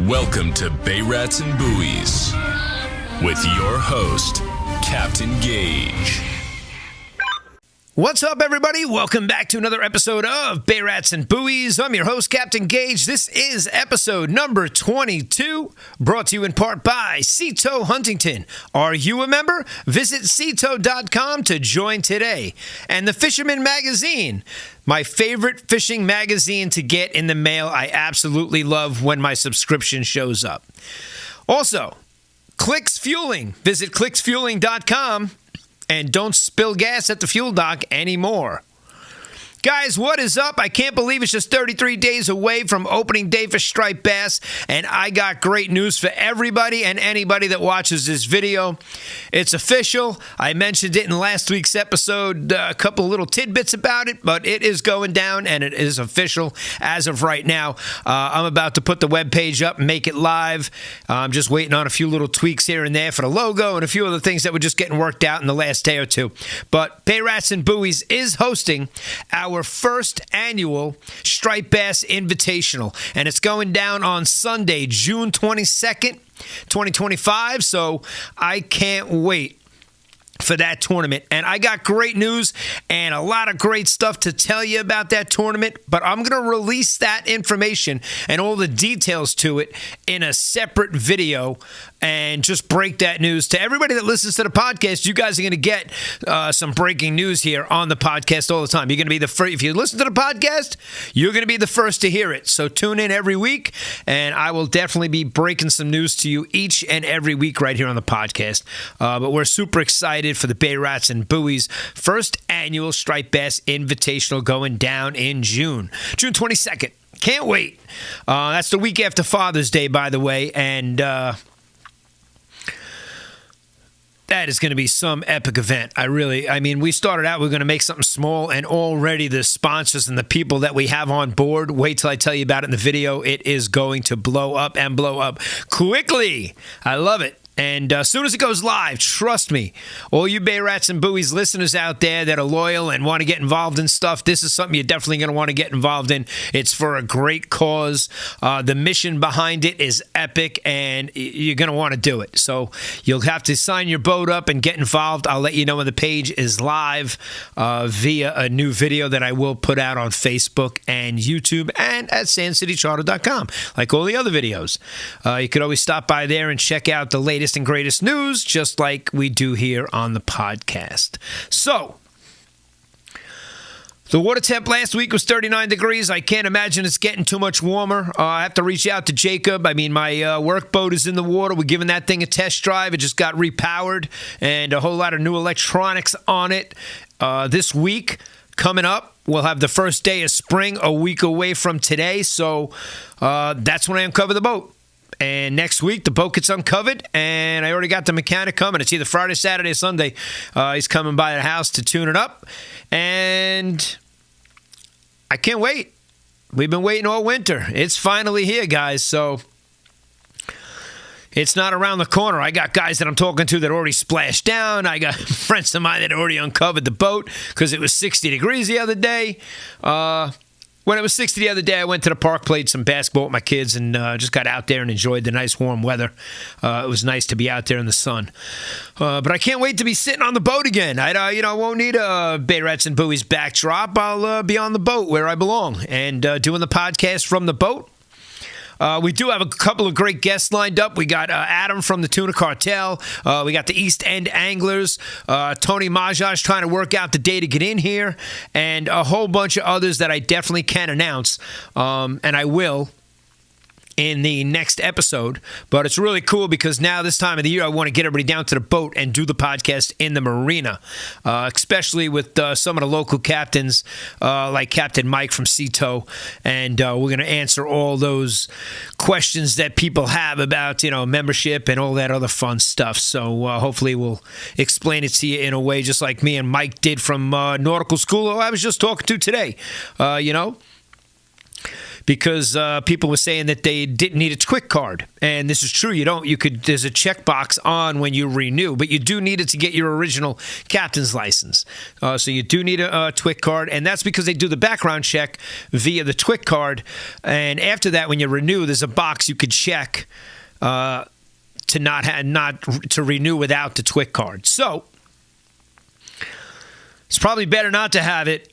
Welcome to Bay Rats and Buoys with your host, Captain Gaige. What's up, everybody? Welcome back to another episode of Bay Rats and Buoys. I'm your host, Captain Gaige. This is episode number 22, brought to you in part by Cito Huntington. Are you a member? Visit Cito.com to join today. And the Fisherman Magazine, my favorite fishing magazine to get in the mail. I absolutely love when my subscription shows up. Also, Clicks Fueling. Visit clicksfueling.com. And don't spill gas at the fuel dock anymore. Guys, what is up? I can't believe it's just 33 days away from opening day for striped bass, and I got great news for everybody and anybody that watches this video. It's official. I mentioned it in last week's episode, a couple of little tidbits about it, but it is going down, and it is official as of right now. I'm about to put the webpage up and make it live. I'm just waiting on a few little tweaks here and there for the logo and a few other things that were just getting worked out in the last day or two. But Bay Rats and Buoys is hosting our first annual Striped Bass Invitational, and it's going down on Sunday, June 22nd, 2025, so I can't wait for that tournament. And I got great news and a lot of great stuff to tell you about that tournament, but I'm going to release that information and all the details to it in a separate video and just break that news to everybody that listens to the podcast. You guys are going to get some breaking news here on the podcast all the time. You're going to be the first. If you listen to the podcast, you're going to be the first to hear it. So tune in every week, and I will definitely be breaking some news to you each and every week right here on the podcast. But we're super excited for the Bay Rats and Buoys first annual Striped Bass Invitational going down in June 22nd. Can't wait. That's the week after Father's Day, by the way, and that is going to be some epic event. I mean, we started out, we're going to make something small, and already the sponsors and the people that we have on board, wait till I tell you about it in the video, it is going to blow up and blow up quickly. I love it. And as soon as it goes live, trust me, all you Bay Rats and Buoys listeners out there that are loyal and want to get involved in stuff, this is something you're definitely going to want to get involved in. It's for a great cause. The mission behind it is epic, and you're going to want to do it. So you'll have to sign your boat up and get involved. I'll let you know when the page is live via a new video that I will put out on Facebook and YouTube and at sandcitycharter.com, like all the other videos. You could always stop by there and check out the latest and greatest news, just like we do here on the podcast. So, the water temp last week was 39 degrees. I can't imagine it's getting too much warmer. I have to reach out to Jacob. I mean, my work boat is in the water. We're giving that thing a test drive. It just got repowered and a whole lot of new electronics on it. This week, coming up, we'll have the first day of spring a week away from today. So, that's when I uncover the boat. And next week, the boat gets uncovered, and I already got the mechanic coming. It's either Friday, Saturday, or Sunday. He's coming by the house to tune it up, and I can't wait. We've been waiting all winter. It's finally here, guys, so it's not around the corner. I got guys that I'm talking to that already splashed down. I got friends of mine that already uncovered the boat because it was 60 degrees the other day. When it was 60 the other day, I went to the park, played some basketball with my kids, and just got out there and enjoyed the nice warm weather. It was nice to be out there in the sun. But I can't wait to be sitting on the boat again. I won't need a Bay Rats and Buoys backdrop. I'll be on the boat where I belong and doing the podcast from the boat. We do have a couple of great guests lined up. We got Adam from the Tuna Cartel. We got the East End Anglers. Tony Majaj trying to work out the day to get in here. And a whole bunch of others that I definitely can announce. And I will in the next episode. But it's really cool because now this time of the year, I want to get everybody down to the boat and do the podcast in the marina, especially with some of the local captains like Captain Mike from Cito. And we're going to answer all those questions that people have about, membership and all that other fun stuff. So hopefully we'll explain it to you in a way just like me and Mike did from Nautical School, who I was just talking to today, because people were saying that they didn't need a Twit card, and this is true. You don't. There's a checkbox on when you renew, but you do need it to get your original captain's license. So you do need a Twit card, and that's because they do the background check via the Twit card, and after that, when you renew, there's a box you could check to not to renew without the Twit card. So it's probably better not to have it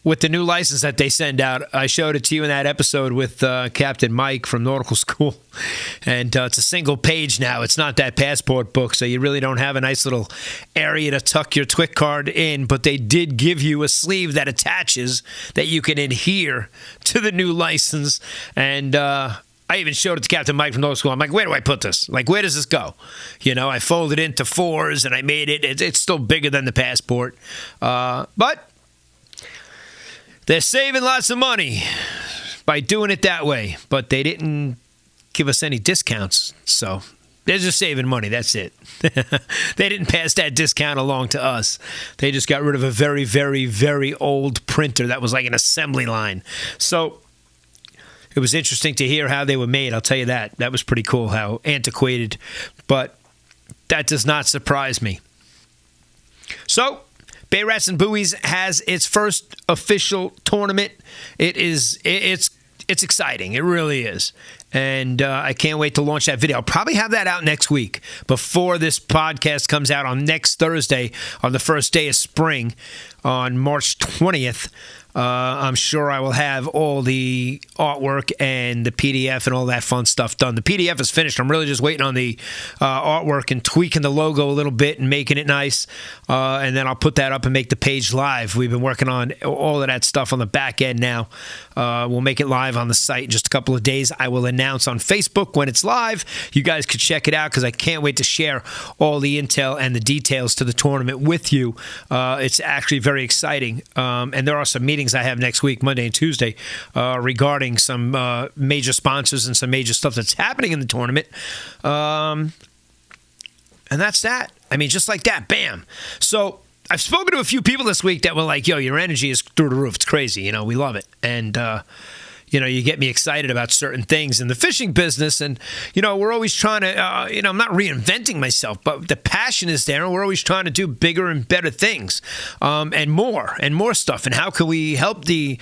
with the new license that they send out. I showed it to you in that episode with Captain Mike from Nautical School. And it's a single page now. It's not that passport book, so you really don't have a nice little area to tuck your Twit card in. But they did give you a sleeve that attaches that you can adhere to the new license. And I even showed it to Captain Mike from Nautical School. I'm like, where do I put this? Like, where does this go? You know, I folded it into fours, and I made it. It's still bigger than the passport. But they're saving lots of money by doing it that way. But they didn't give us any discounts. So they're just saving money. That's it. They didn't pass that discount along to us. They just got rid of a very, very, very old printer that was like an assembly line. So it was interesting to hear how they were made. I'll tell you that. That was pretty cool, how antiquated. But that does not surprise me. So, Bay Rats and Buoys has its first official tournament. It's exciting. It really is. And I can't wait to launch that video. I'll probably have that out next week before this podcast comes out on next Thursday on the first day of spring on March 20th. I'm sure I will have all the artwork and the PDF and all that fun stuff done. The PDF is finished. I'm really just waiting on the artwork and tweaking the logo a little bit and making it nice. And then I'll put that up and make the page live. We've been working on all of that stuff on the back end now. We'll make it live on the site in just a couple of days. I will announce on Facebook when it's live. You guys could check it out because I can't wait to share all the intel and the details to the tournament with you. It's actually very exciting. And there are some meetings I have next week, Monday and Tuesday, regarding some major sponsors and some major stuff that's happening in the tournament. And that's that. I mean, just like that, bam. So I've spoken to a few people this week that were like, yo, your energy is through the roof. It's crazy. You know, we love it. And, you get me excited about certain things in the fishing business. And, we're always trying to, I'm not reinventing myself, but the passion is there. And we're always trying to do bigger and better things and more stuff. And how can we help the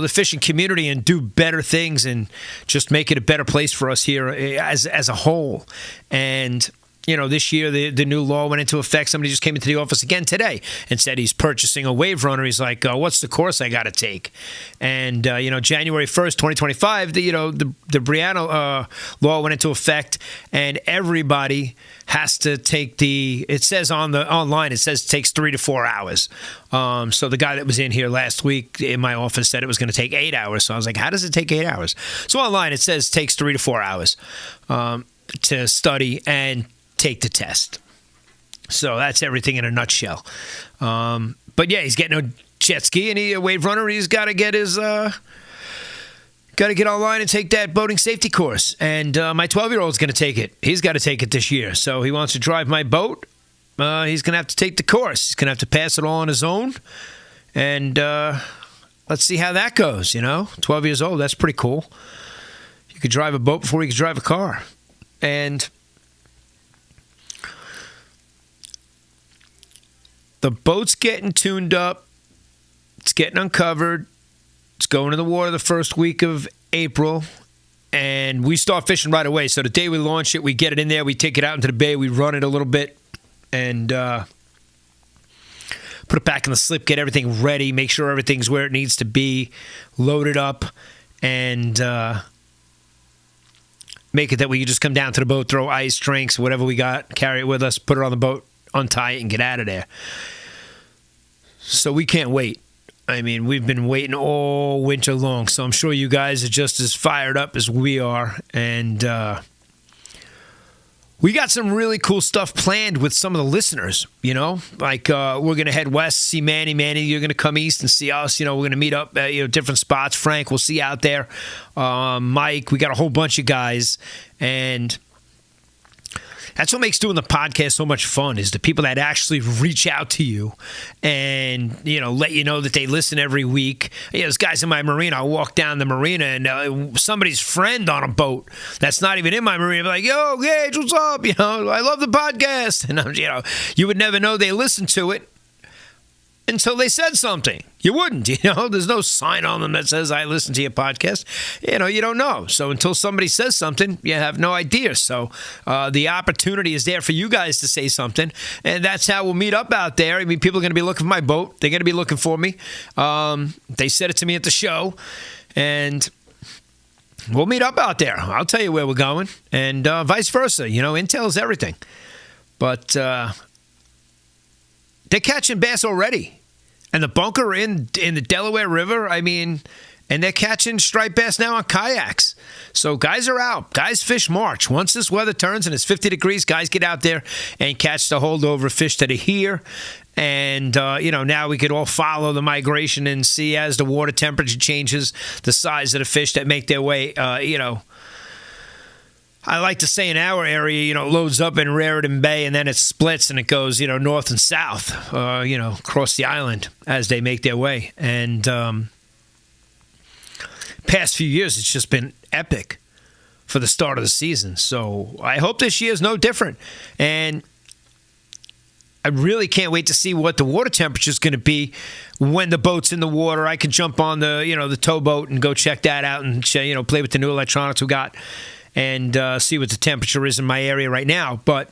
fishing community and do better things and just make it a better place for us here as a whole. And this year the new law went into effect. Somebody just came into the office again today and said he's purchasing a wave runner. He's like, what's the course I got to take? And, January 1st, 2025, the Brianna law went into effect, and everybody has to take it says online, it says it takes 3 to 4 hours. So the guy that was in here last week in my office said it was going to take 8 hours. So I was like, how does it take 8 hours? So online it says it takes 3 to 4 hours to study and take the test. So that's everything in a nutshell. But yeah, he's getting a jet ski and a wave runner. He's got to get his got to get online and take that boating safety course. And my 12-year-old's going to take it. He's got to take it this year. So he wants to drive my boat. He's going to have to take the course. He's going to have to pass it all on his own. And let's see how that goes, 12 years old, that's pretty cool. You could drive a boat before you could drive a car. And the boat's getting tuned up. It's getting uncovered. It's going to the water the first week of April. And we start fishing right away. So the day we launch it, we get it in there. We take it out into the bay. We run it a little bit. And put it back in the slip. Get everything ready. Make sure everything's where it needs to be. Load it up. And make it that we can just come down to the boat, throw ice, drinks, whatever we got, carry it with us, put it on the boat, untie it, and get out of there. So we can't wait. I mean, we've been waiting all winter long, so I'm sure you guys are just as fired up as we are. And we got some really cool stuff planned with some of the listeners, Like we're going to head west, see Manny. Manny, you're going to come east and see us. We're going to meet up at different spots. Frank, we'll see you out there. Mike, we got a whole bunch of guys. And That's what makes doing the podcast so much fun, is the people that actually reach out to you and, let you know that they listen every week. There's guys in my marina. I'll walk down the marina and somebody's friend on a boat that's not even in my marina be like, yo, Gaige, what's up? I love the podcast. And, you would never know they listen to it until they said something. You wouldn't, There's no sign on them that says, I listen to your podcast. You don't know. So until somebody says something, you have no idea. So the opportunity is there for you guys to say something. And that's how we'll meet up out there. I mean, people are going to be looking for my boat. They're going to be looking for me. They said it to me at the show. And we'll meet up out there. I'll tell you where we're going. And vice versa. Intel is everything. But they're catching bass already. And the bunker in the Delaware River, and they're catching striped bass now on kayaks. So guys are out. Guys fish March. Once this weather turns and it's 50 degrees, guys get out there and catch the holdover fish that are here. And, now we could all follow the migration and see as the water temperature changes, the size of the fish that make their way, I like to say in our area, loads up in Raritan Bay and then it splits and it goes, north and south, across the island as they make their way. And past few years, it's just been epic for the start of the season. So I hope this year is no different. And I really can't wait to see what the water temperature is going to be when the boat's in the water. I can jump on the towboat and go check that out and play with the new electronics we got and see what the temperature is in my area right now. But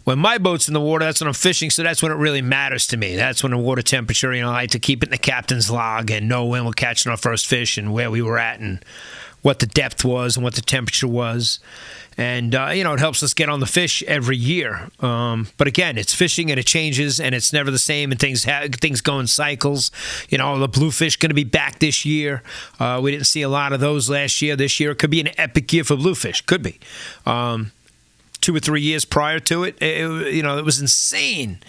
when my boat's in the water, that's when I'm fishing, so that's when it really matters to me. That's when the water temperature, I like to keep it in the captain's log and know when we're catching our first fish and where we were at and what the depth was and what the temperature was. And, it helps us get on the fish every year. But again, it's fishing and it changes and it's never the same and things go in cycles. The bluefish going to be back this year. We didn't see a lot of those last year. This year it could be an epic year for bluefish. Could be. 2 or 3 years prior to it, it was insane.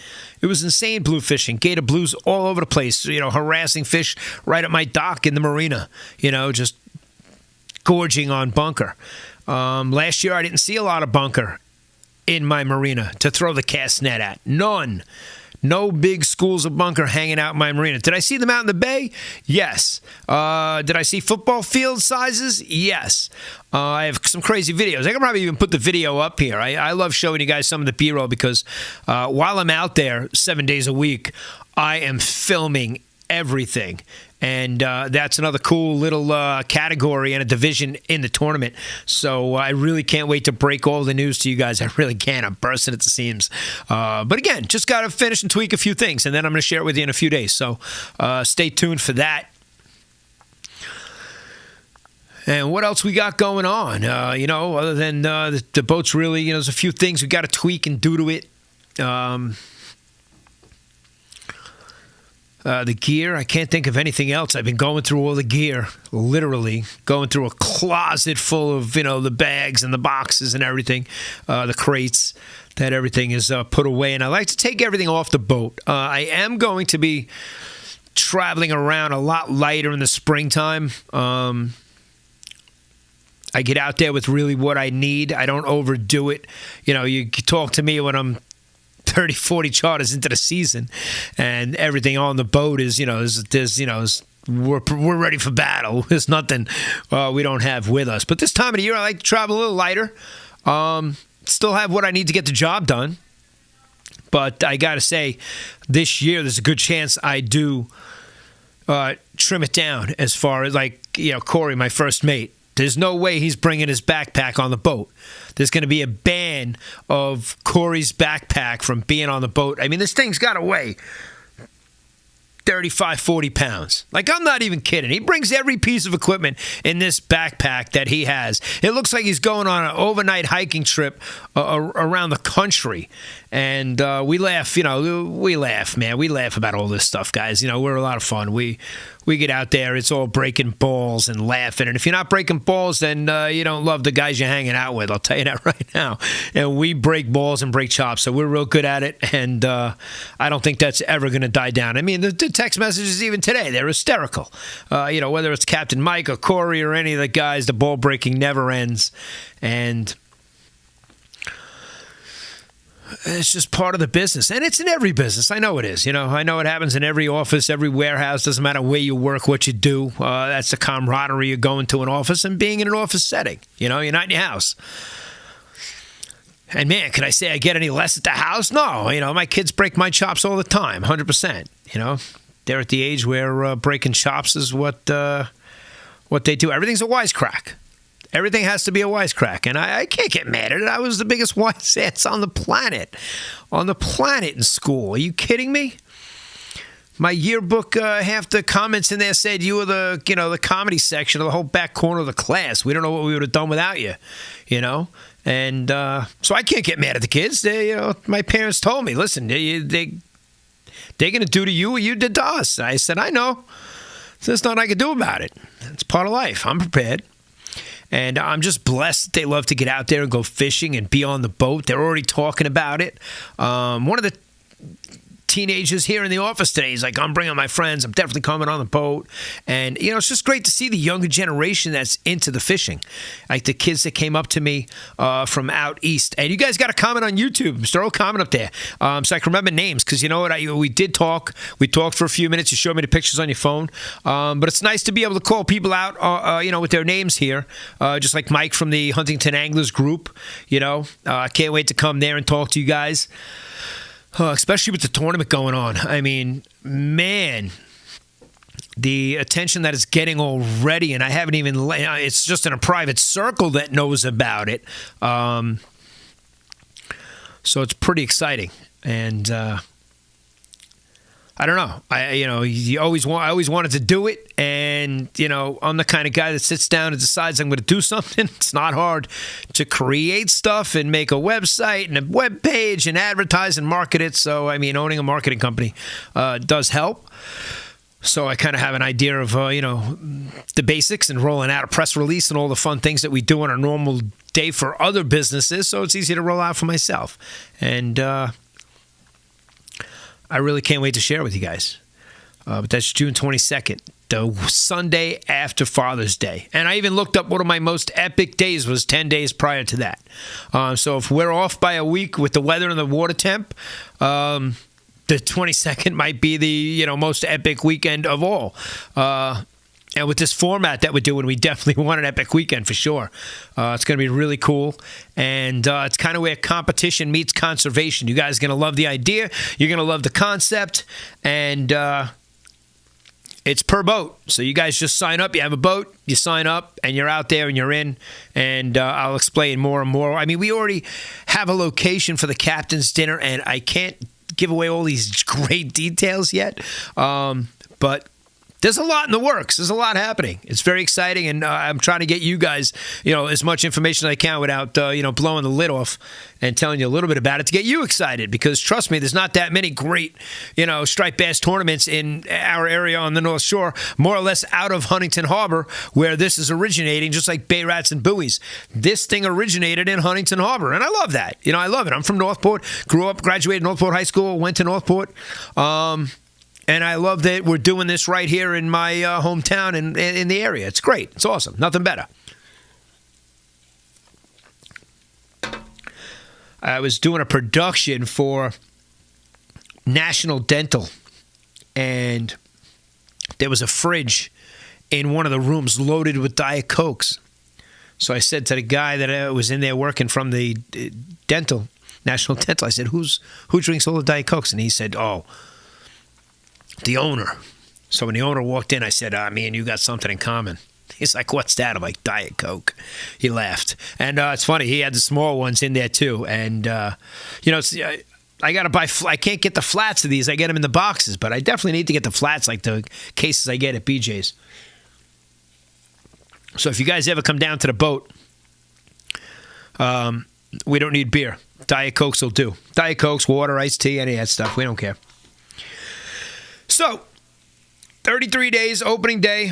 It was insane blue fishing. Gator blues all over the place, harassing fish right at my dock in the marina, just gorging on bunker. Last year, I didn't see a lot of bunker in my marina to throw the cast net at. None. No big schools of bunker hanging out in my marina. Did I see them out in the bay? Yes. Did I see football field sizes? Yes. I have some crazy videos. I can probably even put the video up here. I love showing you guys some of the B-roll because while I'm out there 7 days a week, I am filming everything. And that's another cool little category and a division in the tournament. So I really can't wait to break all the news to you guys. I really can. I'm bursting at the seams. But again, just got to finish and tweak a few things, and then I'm going to share it with you in a few days. So stay tuned for that. And what else we got going on? Other than the boat's really, there's a few things we got to tweak and do to it. The gear, I can't think of anything else. I've been going through all the gear, literally going through a closet full of, the bags and the boxes and everything, the crates, that everything is put away. And I like to take everything off the boat. I am going to be traveling around a lot lighter in the springtime. I get out there with really what I need. I don't overdo it. You talk to me when I'm 30, 40 charters into the season, and everything on the boat is, we're ready for battle. There's nothing we don't have with us. But this time of the year, I like to travel a little lighter. Still have what I need to get the job done. But I got to say, this year, there's a good chance I do trim it down as far as, Corey, my first mate. There's no way he's bringing his backpack on the boat. There's going to be a ban of Corey's backpack from being on the boat. I mean, this thing's got to weigh 35, 40 pounds. I'm not even kidding. He brings every piece of equipment in this backpack that he has. It looks like he's going on an overnight hiking trip around the country. And we laugh, we laugh, man. We laugh about all this stuff, guys. We're a lot of fun. We get out there, it's all breaking balls and laughing. And if you're not breaking balls, then you don't love the guys you're hanging out with. I'll tell you that right now. And we break balls and break chops, so we're real good at it. And I don't think that's ever going to die down. I mean, the text messages even today, they're hysterical. Whether it's Captain Mike or Corey or any of the guys, the ball breaking never ends. And it's just part of the business. And it's in every business. I know it is. I know it happens in every office, every warehouse. Doesn't matter where you work, what you do. That's the camaraderie of going to an office and being in an office setting. You're not in your house. And man, can I say I get any less at the house? No. My kids break my chops all the time, 100%. They're at the age where breaking chops is what they do. Everything's a wisecrack. Everything has to be a wisecrack, and I can't get mad at it. I was the biggest wise ass on the planet in school. Are you kidding me? My yearbook, half the comments in there said you were the comedy section of the whole back corner of the class. We don't know what we would have done without you, And so I can't get mad at the kids. My parents told me, listen, they're going to do to you what you did to us. I said, I know. There's nothing I can do about it. It's part of life. I'm prepared. And I'm just blessed that they love to get out there and go fishing and be on the boat. They're already talking about it. One of the teenagers here in the office today, he's like, I'm bringing my friends. I'm definitely coming on the boat. And, it's just great to see the younger generation that's into the fishing. Like the kids that came up to me from out east. And you guys got to comment on YouTube. Throw a comment up there so I can remember names. Because you know what? We did talk. We talked for a few minutes. You showed me the pictures on your phone. But it's nice to be able to call people out, with their names here. Just like Mike from the Huntington Anglers group. I can't wait to come there and talk to you guys. Especially with the tournament going on. I mean, man, the attention that it's getting already, and I haven't even, it's just in a private circle that knows about it. So it's pretty exciting. And I don't know. I always wanted to do it, and I'm the kind of guy that sits down and decides I'm going to do something. It's not hard to create stuff and make a website and a web page and advertise and market it. So owning a marketing company does help. So I kind of have an idea of the basics and rolling out a press release and all the fun things that we do on a normal day for other businesses. So it's easy to roll out for myself, and I really can't wait to share with you guys. But that's June 22nd, the Sunday after Father's Day. And I even looked up one of my most epic days was 10 days prior to that. So if we're off by a week with the weather and the water temp, the 22nd might be the most epic weekend of all. And with this format that we're doing, we definitely want an epic weekend for sure. It's going to be really cool. And it's kind of where competition meets conservation. You guys are going to love the idea. You're going to love the concept. And it's per boat. So you guys just sign up. You have a boat, you sign up, and you're out there and you're in. And I'll explain more and more. We already have a location for the captain's dinner, and I can't give away all these great details yet. But there's a lot in the works. There's a lot happening. It's very exciting, and I'm trying to get you guys, as much information as I can without, blowing the lid off and telling you a little bit about it to get you excited. Because trust me, there's not that many great, striped bass tournaments in our area on the North Shore, more or less out of Huntington Harbor, where this is originating, just like Bay Rats and Buoys. This thing originated in Huntington Harbor, and I love that. I love it. I'm from Northport, grew up, graduated Northport High School, went to Northport. And I love that we're doing this right here in my hometown and in the area. It's great. It's awesome. Nothing better. I was doing a production for National Dental, and there was a fridge in one of the rooms loaded with Diet Cokes. So I said to the guy that was in there working from the National Dental, I said, who drinks all the Diet Cokes? And he said, the owner. So when the owner walked in, I said, me and you got something in common. He's like, what's that? I'm like, Diet Coke. He laughed. And it's funny. He had the small ones in there too. And, I got to buy, I can't get the flats of these. I get them in the boxes, but I definitely need to get the flats like the cases I get at BJ's. So if you guys ever come down to the boat, we don't need beer. Diet Cokes will do. Diet Cokes, water, iced tea, any of that stuff. We don't care. So, 33 days, opening day.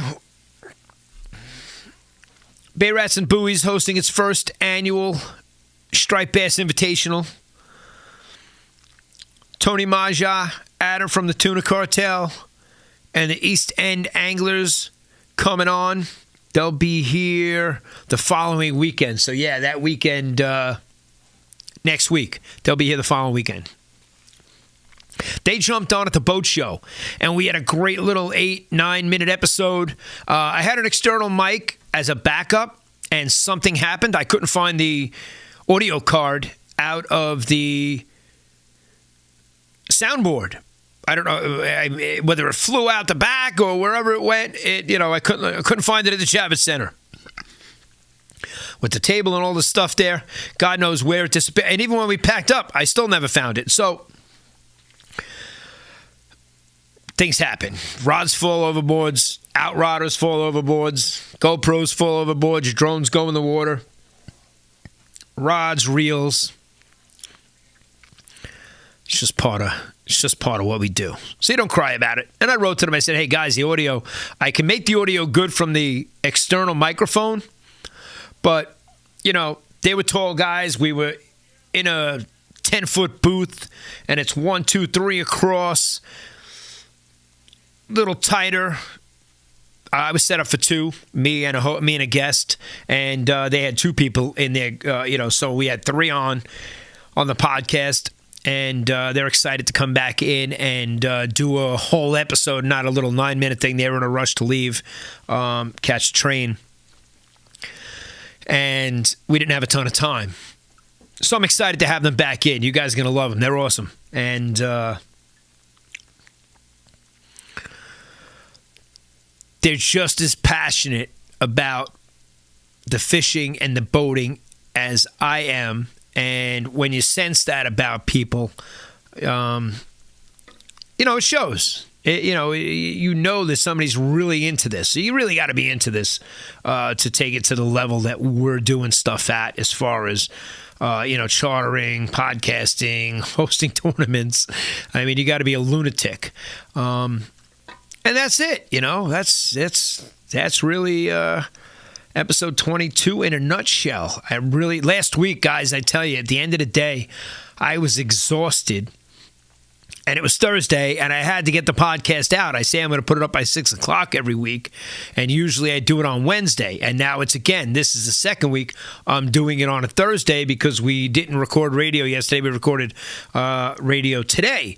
Bay Rats and Buoys hosting its first annual Striped Bass Invitational. Tony Maja, Adam from the Tuna Cartel, and the East End Anglers coming on. They'll be here the following weekend. So, yeah, that weekend next week. They'll be here the following weekend. They jumped on at the boat show, and we had a great little 8-9 minute episode. I had an external mic as a backup, and something happened. I couldn't find the audio card out of the soundboard. I don't know whether it flew out the back or wherever it went. I couldn't find it at the Javits Center. With the table and all the stuff there, God knows where it disappeared. And even when we packed up, I still never found it. So things happen. Rods fall overboards, outrodders fall overboards, GoPros fall overboards, drones go in the water, rods, reels. It's just part of what we do. So you don't cry about it. And I wrote to them. I said, hey, guys, the audio, I can make the audio good from the external microphone. But, they were tall guys. We were in a 10-foot booth, and it's 1, 2, 3 across. Little tighter. I was set up for 2, me and a guest, and they had 2 people in there. So we had 3 on the podcast. And they're excited to come back in and do a whole episode, not a little 9-minute thing. They were in a rush to leave, catch a train. And we didn't have a ton of time. So I'm excited to have them back in. You guys are going to love them. They're awesome. And they're just as passionate about the fishing and the boating as I am. And when you sense that about people, it shows. You know that somebody's really into this. So you really got to be into this to take it to the level that we're doing stuff at as far as, chartering, podcasting, hosting tournaments. I mean, you got to be a lunatic. And that's it. That's really... Episode 22 in a nutshell. Last week, guys, I tell you, at the end of the day, I was exhausted. And it was Thursday, and I had to get the podcast out. I say I'm going to put it up by 6 o'clock every week, and usually I do it on Wednesday. And now this is the second week I'm doing it on a Thursday because we didn't record radio yesterday. We recorded radio today.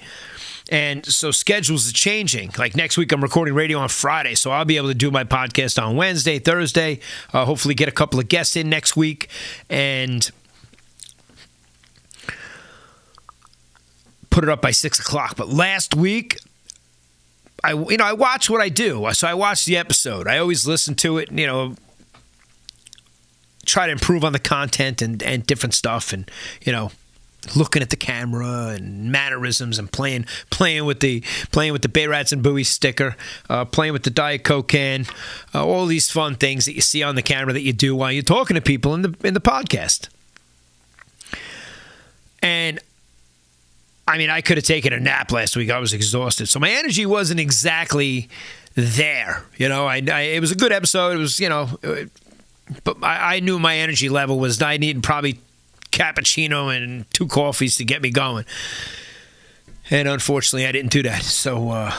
And so schedules are changing. Like next week, I'm recording radio on Friday, so I'll be able to do my podcast on Wednesday, Thursday, hopefully get a couple of guests in next week, and put it up by 6 o'clock. But last week, I watch what I do. So I watch the episode. I always listen to it, try to improve on the content and different stuff, and, looking at the camera and mannerisms and playing with the Bay Rats and Buoys sticker, playing with the Diet Coke can, all these fun things that you see on the camera that you do while you're talking to people in the podcast. And I mean, I could have taken a nap last week. I was exhausted, so my energy wasn't exactly there. It was a good episode. It was, but I knew my energy level was. I needed probably cappuccino and 2 coffees to get me going, and unfortunately I didn't do that. So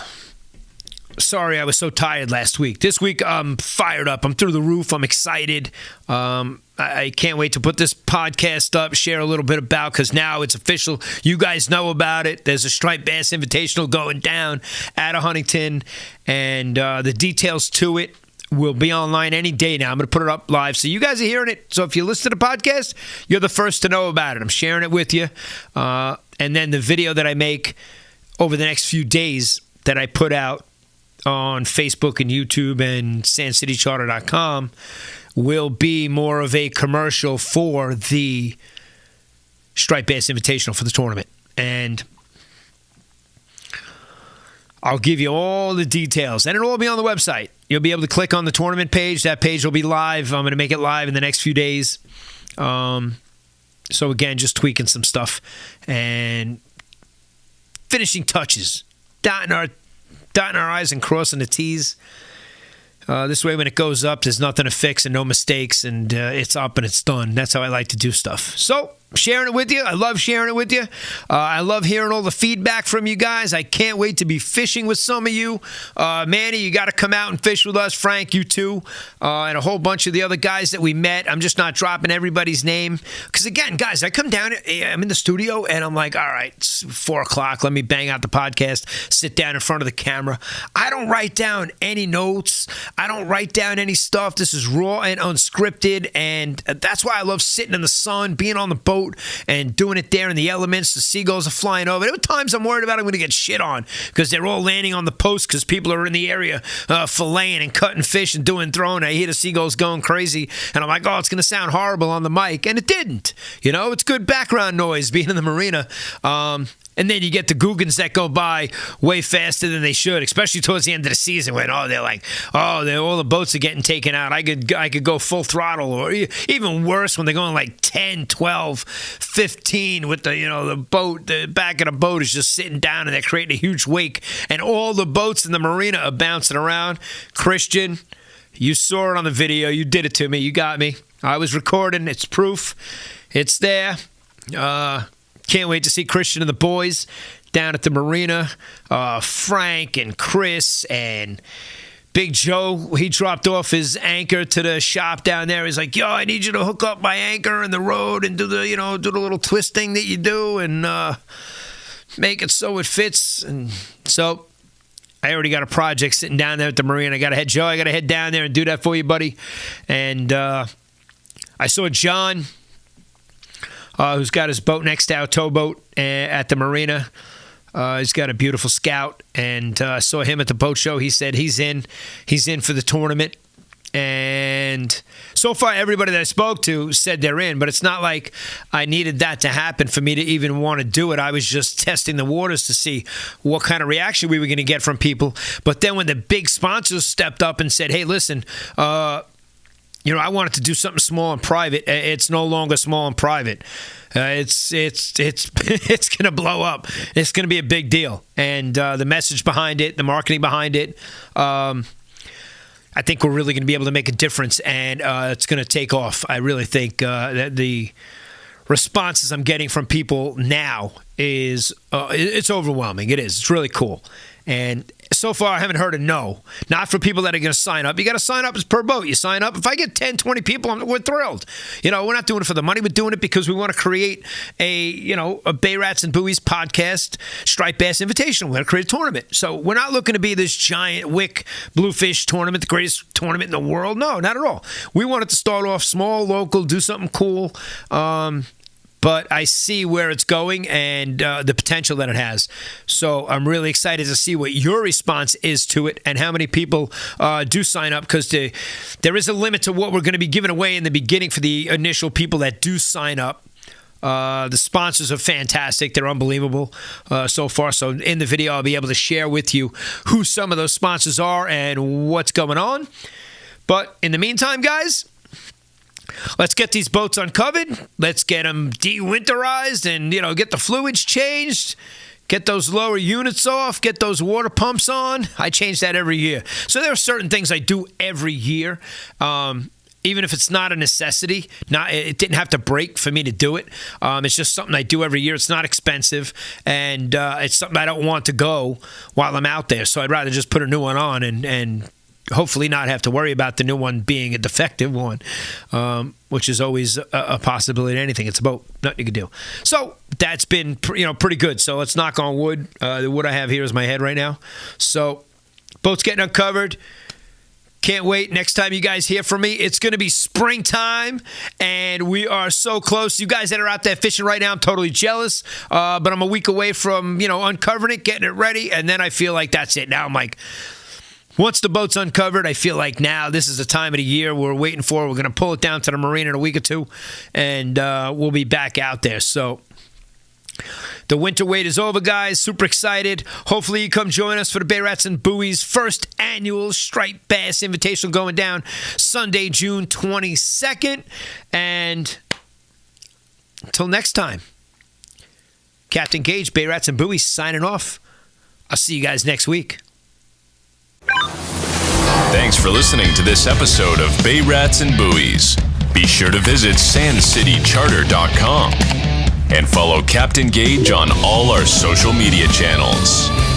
sorry I was so tired last week. This week I'm fired up. I'm through the roof. I'm excited. I can't wait to put this podcast up, share a little bit about, because now it's official. You guys know about it. There's a Striped Bass Invitational going down at Huntington, and the details to it will be online any day now. I'm going to put it up live, so you guys are hearing it. So if you listen to the podcast, you're the first to know about it. I'm sharing it with you. And then the video that I make over the next few days that I put out on Facebook and YouTube and SandCityCharter.com will be more of a commercial for the Striped Bass Invitational for the tournament. And I'll give you all the details, and it'll all be on the website. You'll be able to click on the tournament page. That page will be live. I'm going to make it live in the next few days. So again, just tweaking some stuff and finishing touches, dotting our I's and crossing the T's. This way, when it goes up, there's nothing to fix and no mistakes, and it's up and it's done. That's how I like to do stuff. So sharing it with you. I love sharing it with you. I love hearing all the feedback from you guys. I can't wait to be fishing with some of you. Manny, you got to come out and fish with us. Frank, you too. And a whole bunch of the other guys that we met. I'm just not dropping everybody's name. Because again, guys, I come down, I'm in the studio, and I'm like, all right, it's 4 o'clock. Let me bang out the podcast, sit down in front of the camera. I don't write down any notes. I don't write down any stuff. This is raw and unscripted. And that's why I love sitting in the sun, being on the boat, and doing it there in the elements. The seagulls are flying over. There are times I'm worried about I'm going to get shit on because they're all landing on the post because people are in the area filleting and cutting fish and throwing. I hear the seagulls going crazy, and I'm like, oh, it's going to sound horrible on the mic, and it didn't. You know, it's good background noise being in the marina. And then you get the Googans that go by way faster than they should, especially towards the end of the season when, all the boats are getting taken out. I could go full throttle, or even worse when they're going like 10, 12, 15 with the back of the boat is just sitting down and they're creating a huge wake. And all the boats in the marina are bouncing around. Christian, you saw it on the video. You did it to me. You got me. I was recording. It's proof. It's there. Can't wait to see Christian and the boys down at the marina. Frank and Chris and Big Joe, he dropped off his anchor to the shop down there. He's like, yo, I need you to hook up my anchor in the road and do the little twist thing that you do and make it so it fits. And so I already got a project sitting down there at the marina. I got to head down there and do that for you, buddy. And I saw John, who's got his boat next to our towboat at the marina. He's got a beautiful Scout, and I saw him at the boat show. He said he's in for the tournament. And so far, everybody that I spoke to said they're in, but it's not like I needed that to happen for me to even want to do it. I was just testing the waters to see what kind of reaction we were going to get from people. But then when the big sponsors stepped up and said, hey, listen, I wanted to do something small and private. It's no longer small and private. It's going to blow up. It's going to be a big deal. And the message behind it, the marketing behind it, I think we're really going to be able to make a difference, and it's going to take off. I really think that the responses I'm getting from people now is it's overwhelming. It is. It's really cool. And so far, I haven't heard a no. Not for people that are going to sign up. You got to sign up. It's per boat. You sign up. If I get 10, 20 people, we're thrilled. We're not doing it for the money. We're doing it because we want to create a Bay Rats and Buoys podcast, Striped Bass Invitational. We're going to create a tournament. So we're not looking to be this giant wick bluefish tournament, the greatest tournament in the world. No, not at all. We wanted to start off small, local, do something cool. But I see where it's going and the potential that it has. So I'm really excited to see what your response is to it and how many people do sign up, because there is a limit to what we're going to be giving away in the beginning for the initial people that do sign up. The sponsors are fantastic. They're unbelievable so far. So in the video, I'll be able to share with you who some of those sponsors are and what's going on. But in the meantime, guys, let's get these boats uncovered. Let's get them de-winterized and, get the fluids changed. Get those lower units off. Get those water pumps on. I change that every year. So there are certain things I do every year. Even if it's not a necessity, it didn't have to break for me to do it. It's just something I do every year. It's not expensive, and it's something I don't want to go while I'm out there. So I'd rather just put a new one on and hopefully not have to worry about the new one being a defective one, which is always a possibility in anything. It's a boat. Nothing you can do. So that's been pretty good. So let's knock on wood. The wood I have here is my head right now. So boat's getting uncovered. Can't wait. Next time you guys hear from me, it's going to be springtime, and we are so close. You guys that are out there fishing right now, I'm totally jealous, but I'm a week away from, uncovering it, getting it ready, and then I feel like that's it. Now I'm like, once the boat's uncovered, I feel like now this is the time of the year we're waiting for. We're going to pull it down to the marina in a week or two, and we'll be back out there. So the winter wait is over, guys. Super excited. Hopefully you come join us for the Bay Rats and Buoys first annual Striped Bass Invitational going down Sunday, June 22nd. And until next time, Captain Gaige, Bay Rats and Buoys, signing off. I'll see you guys next week. Thanks for listening to this episode of Bay Rats and Buoys. Be sure to visit sandcitycharter.com. follow Captain Gaige on all our social media channels.